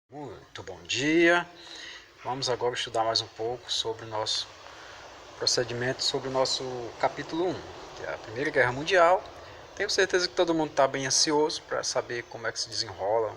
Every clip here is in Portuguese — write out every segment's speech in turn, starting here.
Muito bom dia. Vamos agora estudar mais um pouco sobre o nosso procedimento, sobre o nosso capítulo 1, que é a Primeira Guerra Mundial. Tenho certeza que todo mundo está bem ansioso para saber como é que se desenrola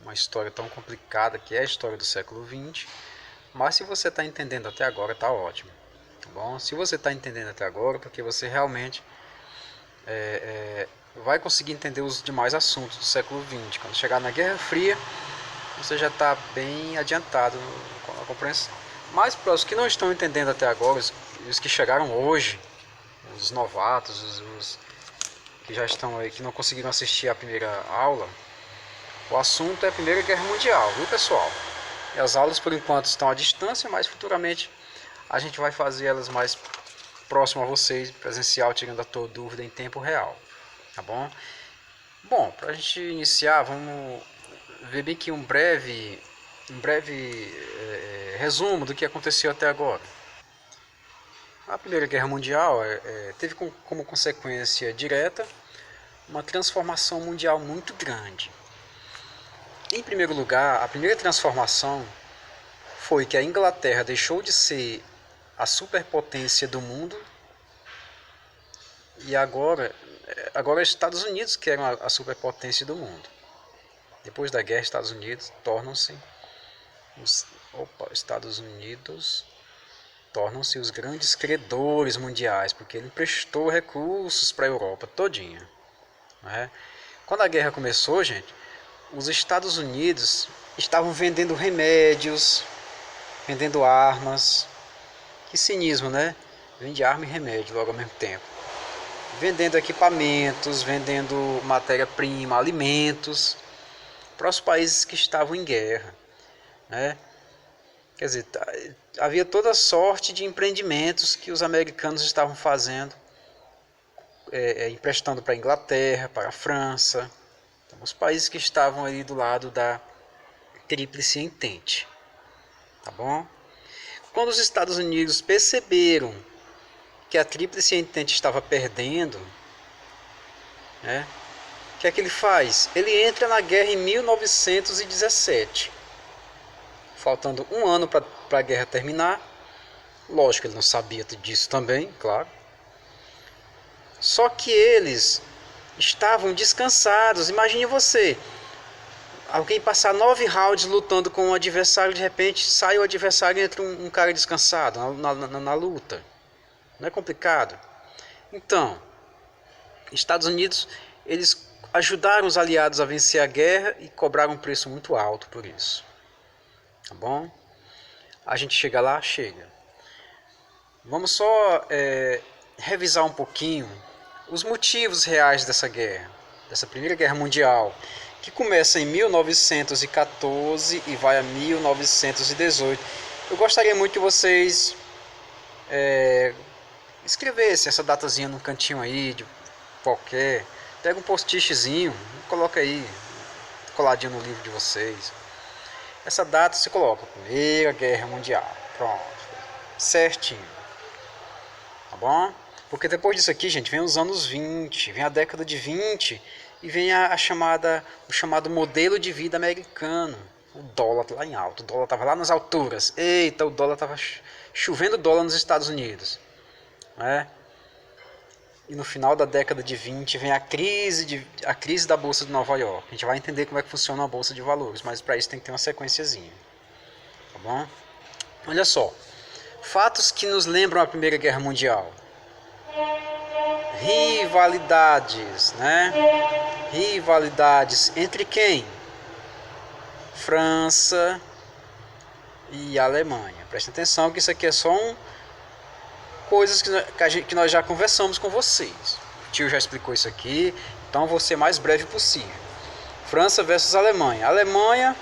uma história tão complicada que é a história do século XX. Mas se você está entendendo até agora, está ótimo. Tá bom? Se você está entendendo até agora, porque você realmente vai conseguir entender os demais assuntos do século XX. Quando chegar na Guerra Fria, você já está bem adiantado na compreensão. Mas para os que não estão entendendo até agora, os que chegaram hoje, os novatos, os que já estão aí, que não conseguiram assistir a primeira aula, o assunto é a Primeira Guerra Mundial, viu pessoal? E as aulas por enquanto estão à distância, mas futuramente a gente vai fazer elas mais próximo a vocês, presencial, tirando a tua dúvida em tempo real, tá bom? Bom, para a gente iniciar, vamos ver bem que um breve resumo do que aconteceu até agora. A Primeira Guerra Mundial teve como consequência direta uma transformação mundial muito grande. Em primeiro lugar, a primeira transformação foi que a Inglaterra deixou de ser a superpotência do mundo e agora os Estados Unidos que eram a superpotência do mundo. Depois da guerra, Estados Unidos tornam-se os grandes credores mundiais, porque ele emprestou recursos para a Europa todinha. Né? Quando a guerra começou, gente, os Estados Unidos estavam vendendo remédios, vendendo armas. Que cinismo, né? Vende arma e remédio logo ao mesmo tempo. Vendendo equipamentos, vendendo matéria-prima, alimentos para os países que estavam em guerra. Né? Quer dizer, havia toda sorte de empreendimentos que os americanos estavam fazendo, emprestando para a Inglaterra, para a França, então, os países que estavam ali do lado da Tríplice Entente. Tá bom? Quando os Estados Unidos perceberam que a Tríplice Entente estava perdendo, né, o que é que ele faz? Ele entra na guerra em 1917. Faltando um ano para a guerra terminar. Lógico, ele não sabia disso também, claro. Só que eles estavam descansados. Imagine você, alguém passar 9 rounds lutando com um adversário, de repente sai o adversário e entra um cara descansado na luta. Não é complicado? Então, Estados Unidos, eles ajudaram os aliados a vencer a guerra e cobraram um preço muito alto por isso. Tá bom? A gente chega lá? Chega. Vamos só revisar um pouquinho os motivos reais dessa guerra, dessa Primeira Guerra Mundial, que começa em 1914 e vai a 1918. Eu gostaria muito que vocês escrevessem essa datazinha num cantinho aí, de qualquer. Pega um post-itzinho, coloca aí, coladinho no livro de vocês. Essa data você coloca, Primeira Guerra Mundial. Pronto. Certinho. Tá bom? Porque depois disso aqui, gente, vem os anos 20, vem a década de 20 e vem o chamado modelo de vida americano. O dólar lá em alto, o dólar estava lá nas alturas. Eita, o dólar estava chovendo dólar nos Estados Unidos. Né? E no final da década de 20 vem a crise da Bolsa de Nova York. A gente vai entender como é que funciona a Bolsa de Valores, mas para isso tem que ter uma sequenciazinha. Tá bom? Olha só. Fatos que nos lembram a Primeira Guerra Mundial. Rivalidades, né? Rivalidades entre quem? França e Alemanha. Prestem atenção que isso aqui é só coisas que nós já conversamos com vocês. O tio já explicou isso aqui, então vou ser mais breve possível. França versus Alemanha. A Alemanha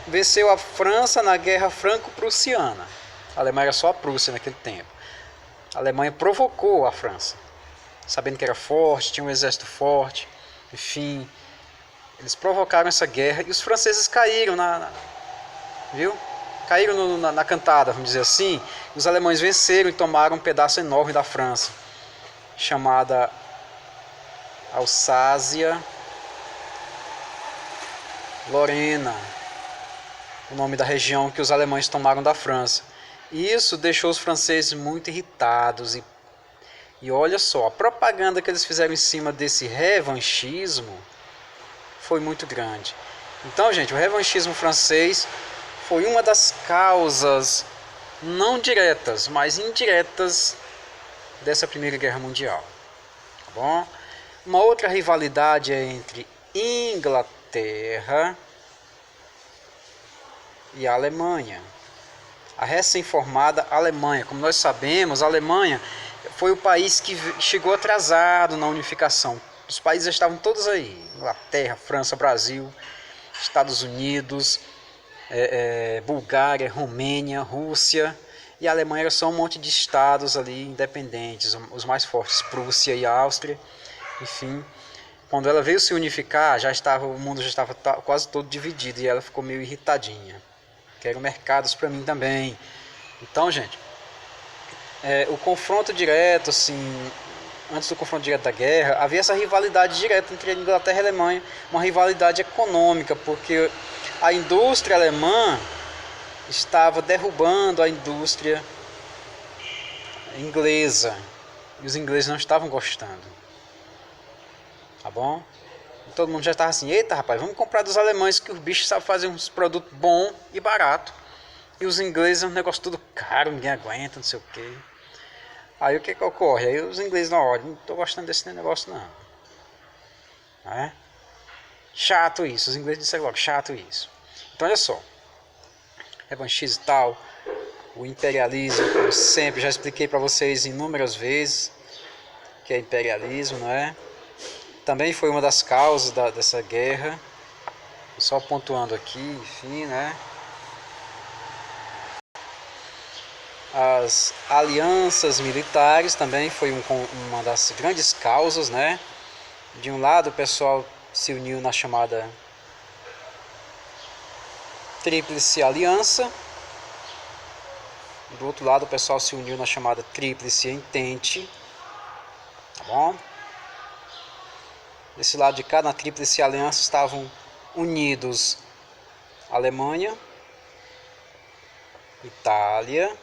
venceu a França na Guerra Franco-Prussiana. A Alemanha era só a Prússia naquele tempo. A Alemanha provocou a França, sabendo que era forte, tinha um exército forte, enfim. Eles provocaram essa guerra e os franceses caíram viu? Caíram na cantada, vamos dizer assim. Os alemães venceram e tomaram um pedaço enorme da França, chamada Alsácia-Lorena. o nome da região que os alemães tomaram da França. E isso deixou os franceses muito irritados e olha só, a propaganda que eles fizeram em cima desse revanchismo foi muito grande. Então, gente, o revanchismo francês foi uma das causas não diretas, mas indiretas dessa Primeira Guerra Mundial. Tá bom? Uma outra rivalidade é entre Inglaterra e a Alemanha. A recém-formada Alemanha. Como nós sabemos, a Alemanha foi o país que chegou atrasado na unificação. Os países estavam todos aí. Inglaterra, França, Brasil, Estados Unidos, Bulgária, Romênia, Rússia. E a Alemanha era só um monte de estados ali independentes, os mais fortes, Prússia e Áustria. Enfim, quando ela veio se unificar, o mundo já estava quase todo dividido e ela ficou meio irritadinha. Quero mercados para mim também. Então, gente, o confronto direto, assim, antes do confronto direto da guerra, havia essa rivalidade direta entre a Inglaterra e a Alemanha, uma rivalidade econômica, porque a indústria alemã estava derrubando a indústria inglesa e os ingleses não estavam gostando. Tá bom? E todo mundo já estava assim, eita rapaz, vamos comprar dos alemães que os bichos sabem fazer uns produtos bons e barato. E os ingleses é um negócio tudo caro, ninguém aguenta, não sei o que. Aí o que ocorre? Aí os ingleses não olham, não estou gostando desse negócio não. É? Chato isso, os ingleses disseram logo, chato isso. Então olha só, revanchismo e tal, o imperialismo, como sempre, já expliquei para vocês inúmeras vezes que é imperialismo, não é? Também foi uma das causas dessa guerra, só pontuando aqui, enfim, né? As alianças militares também foi uma das grandes causas, né? De um lado o pessoal se uniu na chamada Tríplice Aliança, do outro lado o pessoal se uniu na chamada Tríplice Entente, tá bom? Desse lado de cá, na Tríplice Aliança, estavam unidos Alemanha, Itália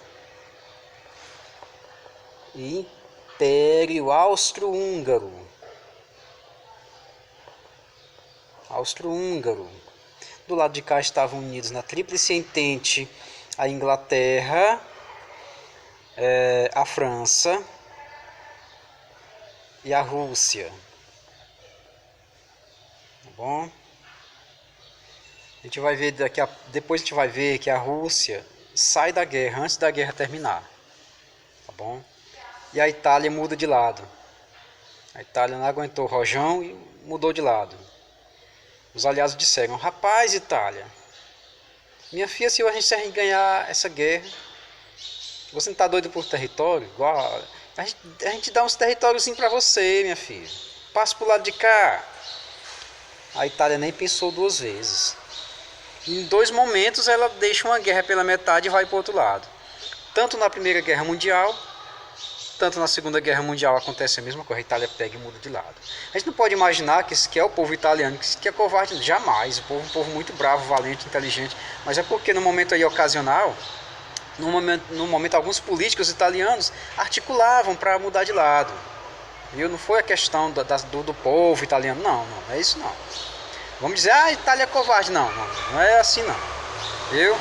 e Império Austro-Húngaro. Do lado de cá estavam unidos na Tríplice Entente a Inglaterra, a França e a Rússia. Tá bom? A gente vai ver depois a gente vai ver que a Rússia sai da guerra antes da guerra terminar. Tá bom? E a Itália muda de lado. A Itália não aguentou o rojão e mudou de lado. Os aliados disseram, rapaz, Itália, minha filha, se a gente ganhar essa guerra, você não está doido por território? Igual, a gente dá uns territórios para você, minha filha. Passa pro lado de cá. A Itália nem pensou duas vezes. Em 2 momentos ela deixa uma guerra pela metade e vai para o outro lado. Tanto na Primeira Guerra Mundial, tanto na Segunda Guerra Mundial acontece a mesma coisa, a Itália pega e muda de lado. A gente não pode imaginar que esse que é o povo italiano, que esse que é covarde, jamais. O povo é um povo muito bravo, valente, inteligente, mas é porque no momento aí ocasional, no momento alguns políticos italianos articulavam para mudar de lado. Viu? Não foi a questão do povo italiano, não é isso não. Vamos dizer, a Itália é covarde, não é assim não. Viu?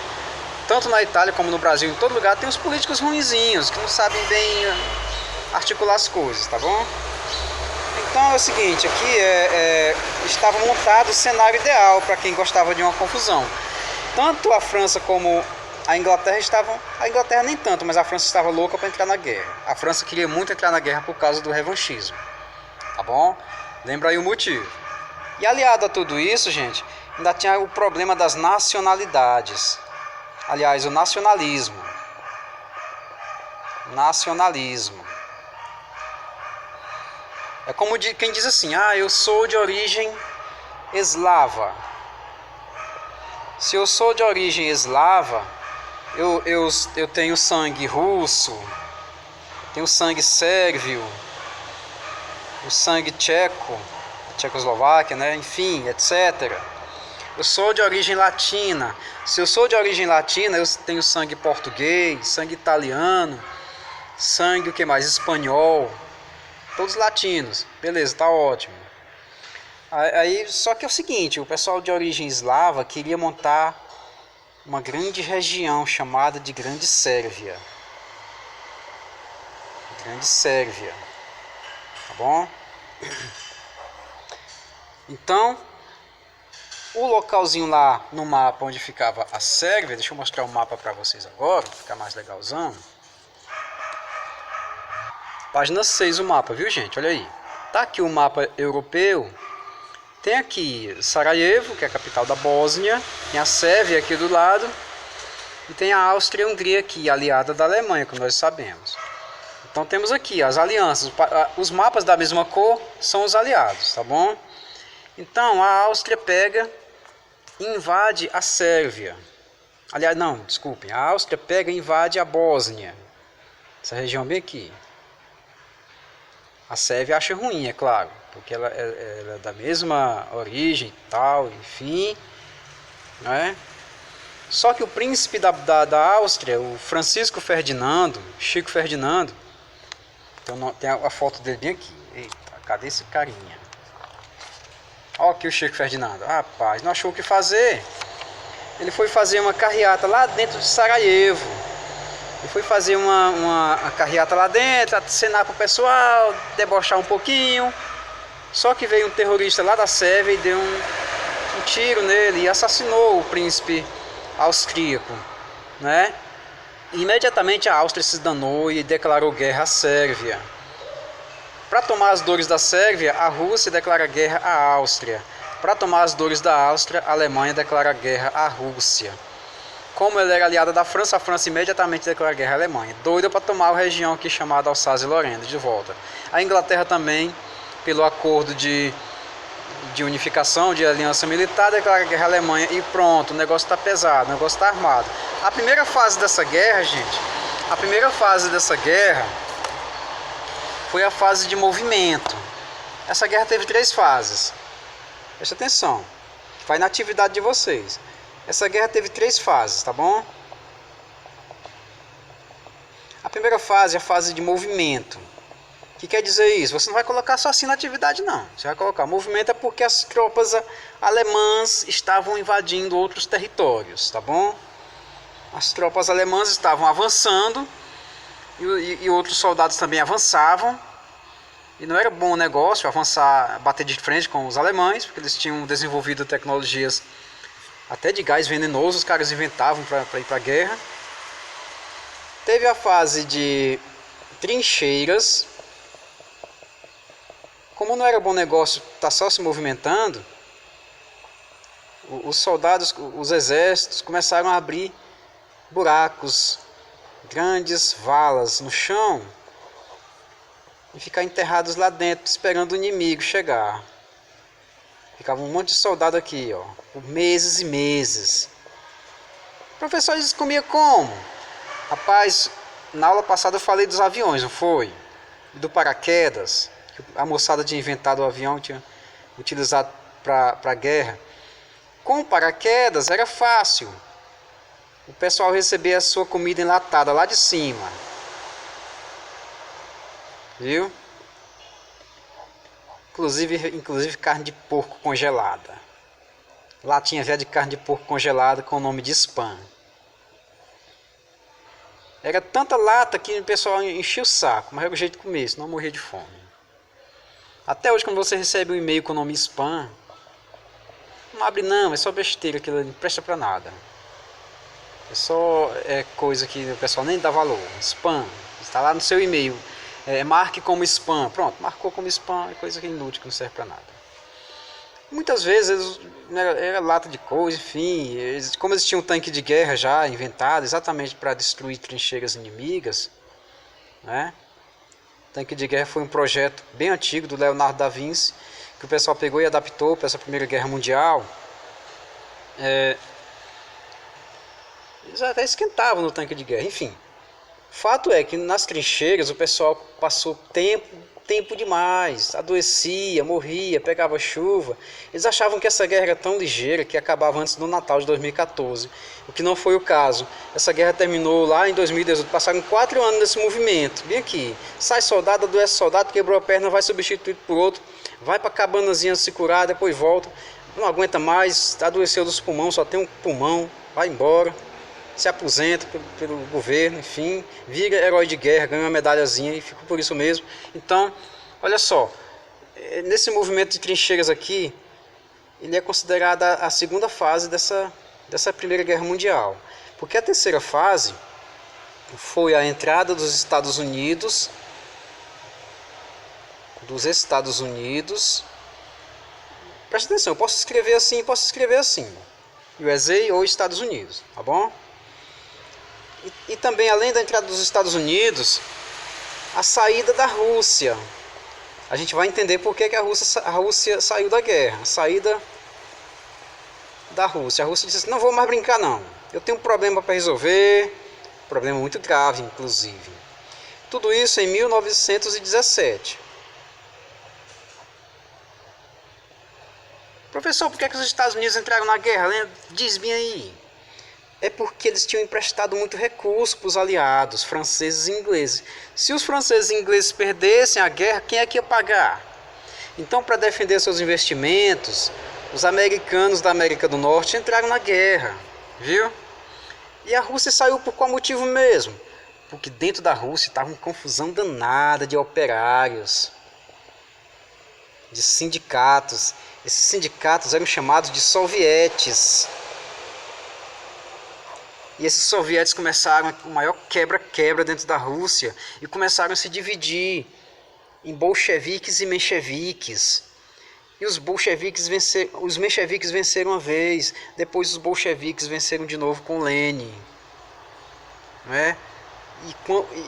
Tanto na Itália como no Brasil, em todo lugar, tem uns políticos ruinzinhos, que não sabem bem articular as coisas, tá bom? Então é o seguinte, aqui estava montado o cenário ideal para quem gostava de uma confusão. Tanto a França como a Inglaterra a Inglaterra nem tanto, mas a França estava louca para entrar na guerra. A França queria muito entrar na guerra por causa do revanchismo, tá bom? Lembra aí o motivo. E aliado a tudo isso, gente, ainda tinha o problema das nacionalidades. Aliás, o nacionalismo. É como quem diz assim, eu sou de origem eslava. Se eu sou de origem eslava, eu tenho sangue russo, tenho sangue sérvio, o sangue tcheco, Tchecoslováquia, né? Enfim, etc. eu sou de origem latina. Se eu sou de origem latina, eu tenho sangue português, sangue italiano, sangue o que mais? Espanhol, todos latinos. Beleza, tá ótimo. Aí, só que é o seguinte, o pessoal de origem eslava queria montar uma grande região chamada de Grande Sérvia. Grande Sérvia, tá bom? Então, o localzinho lá no mapa onde ficava a Sérvia, deixa eu mostrar o mapa para vocês agora, para ficar mais legalzão. Página 6 o mapa, viu gente? Olha aí. Tá aqui o mapa europeu. Tem aqui Sarajevo, que é a capital da Bósnia, tem a Sérvia aqui do lado, e tem a Áustria e a Hungria aqui, aliada da Alemanha, como nós sabemos. Então temos aqui as alianças, os mapas da mesma cor são os aliados, tá bom? Então a Áustria pega e invade a Sérvia. Aliás, não, desculpem, a Áustria pega e invade a Bósnia, essa região bem aqui. A Sérvia acha ruim, é claro, porque ela é da mesma origem e tal, enfim, né? Só que o príncipe da Áustria, o Francisco Ferdinando, Chico Ferdinando, tem a foto dele bem aqui. Eita, cadê esse carinha? Olha aqui o Chico Ferdinando. Rapaz, não achou o que fazer. Ele foi fazer uma carreata lá dentro de Sarajevo. Ele foi fazer uma carreata lá dentro, acenar pro pessoal, debochar um pouquinho. Só que veio um terrorista lá da Sérvia e deu um tiro nele e assassinou o príncipe austríaco, né? Imediatamente a Áustria se danou e declarou guerra à Sérvia. Para tomar as dores da Sérvia, a Rússia declara guerra à Áustria. Para tomar as dores da Áustria, a Alemanha declara guerra à Rússia. Como ela era aliada da França, a França imediatamente declara guerra à Alemanha. Doida para tomar a região aqui chamada Alsácia-Lorena de volta. A Inglaterra também, pelo acordo de unificação, de aliança militar, declara guerra à Alemanha e pronto, o negócio está pesado, o negócio está armado. A primeira fase dessa guerra, gente, foi a fase de movimento. Essa guerra teve 3 fases. Preste atenção, vai na atividade de vocês. Essa guerra teve 3 fases, tá bom? A primeira fase é a fase de movimento. O que quer dizer isso? Você não vai colocar só assim na atividade, não. Você vai colocar movimento é porque as tropas alemãs estavam invadindo outros territórios, tá bom? As tropas alemãs estavam avançando e outros soldados também avançavam. E não era bom negócio avançar, bater de frente com os alemães, porque eles tinham desenvolvido tecnologias até de gás venenoso, os caras inventavam para ir para a guerra. Teve a fase de trincheiras. Como não era bom negócio estar só se movimentando, os soldados, os exércitos começaram a abrir buracos, grandes valas no chão e ficar enterrados lá dentro esperando o inimigo chegar. Ficava um monte de soldado aqui, ó, por meses e meses. O professor disse comia como? Rapaz, na aula passada eu falei dos aviões, não foi? Do paraquedas. A moçada tinha inventado o avião, tinha utilizado para a guerra. Com paraquedas era fácil. O pessoal recebia a sua comida enlatada lá de cima. Viu? Inclusive carne de porco congelada. Latinha velha de carne de porco congelada com o nome de Spam. Era tanta lata que o pessoal enchia o saco, mas era o jeito de comer, senão morria de fome. Até hoje, quando você recebe um e-mail com o nome spam, não abre não, é só besteira, aquilo não presta pra nada. É coisa que o pessoal nem dá valor. Spam, está lá no seu e-mail, marque como spam. Pronto, marcou como spam, é coisa que é inútil, que não serve pra nada. Muitas vezes era lata de coisa, enfim, como eles tinham um tanque de guerra já inventado, exatamente para destruir trincheiras inimigas, né? Tanque de guerra foi um projeto bem antigo do Leonardo da Vinci, que o pessoal pegou e adaptou para essa Primeira Guerra Mundial. Eles até esquentavam no tanque de guerra, enfim. Fato é que nas trincheiras o pessoal passou tempo demais, adoecia, morria, pegava chuva. Eles achavam que essa guerra era tão ligeira que acabava antes do Natal de 2014, o que não foi o caso. Essa guerra terminou lá em 2018, passaram 4 anos nesse movimento, bem aqui. Sai soldado, adoece soldado, quebrou a perna, vai substituído por outro, vai para a cabanazinha se curar, depois volta, não aguenta mais, adoeceu dos pulmões, só tem um pulmão, vai embora. Se aposenta pelo governo, enfim, vira herói de guerra, ganha uma medalhazinha e fica por isso mesmo. Então, olha só, nesse movimento de trincheiras aqui, ele é considerada a segunda fase dessa Primeira Guerra Mundial. Porque a terceira fase foi a entrada dos Estados Unidos, presta atenção, eu posso escrever assim, USA ou Estados Unidos, tá bom? E também, além da entrada dos Estados Unidos, a saída da Rússia. A gente vai entender por que a Rússia saiu da guerra. A saída da Rússia. A Rússia disse assim, não vou mais brincar não. Eu tenho um problema para resolver. Um problema muito grave, inclusive. Tudo isso em 1917. Professor, por que os Estados Unidos entraram na guerra? Diz-me aí. É porque eles tinham emprestado muito recurso para os aliados, franceses e ingleses. Se os franceses e ingleses perdessem a guerra, quem é que ia pagar? Então, para defender seus investimentos, os americanos da América do Norte entraram na guerra, viu? E a Rússia saiu por qual motivo mesmo? Porque dentro da Rússia estava uma confusão danada de operários, de sindicatos. Esses sindicatos eram chamados de sovietes. E esses sovietes começaram o maior quebra-quebra dentro da Rússia e começaram a se dividir em bolcheviques e mencheviques. E os mencheviques venceram uma vez, depois os bolcheviques venceram de novo com Lenin. Não é?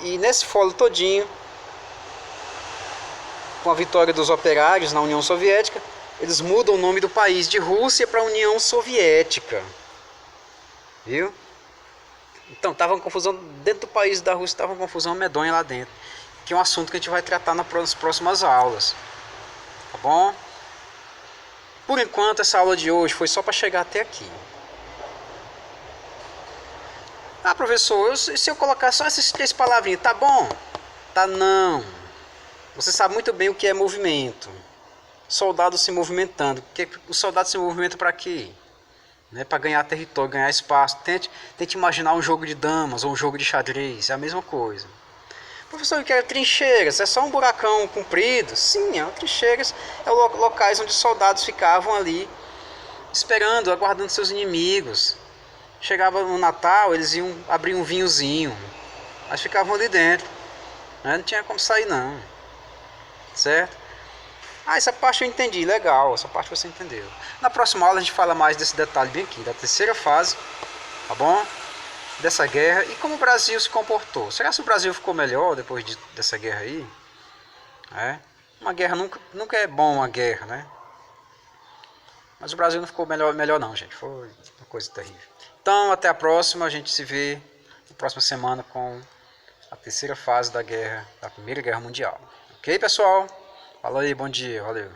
E nesse fórum todinho, com a vitória dos operários na União Soviética, eles mudam o nome do país de Rússia para União Soviética. Viu? Então, estava uma confusão dentro do país da Rússia, estava uma confusão medonha lá dentro. Que é um assunto que a gente vai tratar nas próximas aulas. Tá bom? Por enquanto, essa aula de hoje foi só para chegar até aqui. Ah, professor, se eu colocar só essas 3 palavrinhas, tá bom? Tá não. Você sabe muito bem o que é movimento. Soldado se movimentando. O soldado se movimenta para quê? Né, para ganhar território, ganhar espaço. Tente imaginar um jogo de damas ou um jogo de xadrez, é a mesma coisa. Professor, eu quero trincheiras, é só um buracão comprido? Sim, trincheiras é locais onde os soldados ficavam ali esperando, aguardando seus inimigos. Chegava no Natal, eles iam abrir um vinhozinho, mas ficavam ali dentro, né? Não tinha como sair não, certo? Ah, essa parte eu entendi, legal, essa parte você entendeu. Na próxima aula a gente fala mais desse detalhe bem aqui, da terceira fase, tá bom? Dessa guerra e como o Brasil se comportou. Será que o Brasil ficou melhor depois dessa guerra aí? Uma guerra nunca é bom, uma guerra, né? Mas o Brasil não ficou melhor não, gente, foi uma coisa terrível. Então, até a próxima, a gente se vê na próxima semana com a terceira fase da Primeira Guerra Mundial. Ok, pessoal? Falou aí, bom dia, valeu.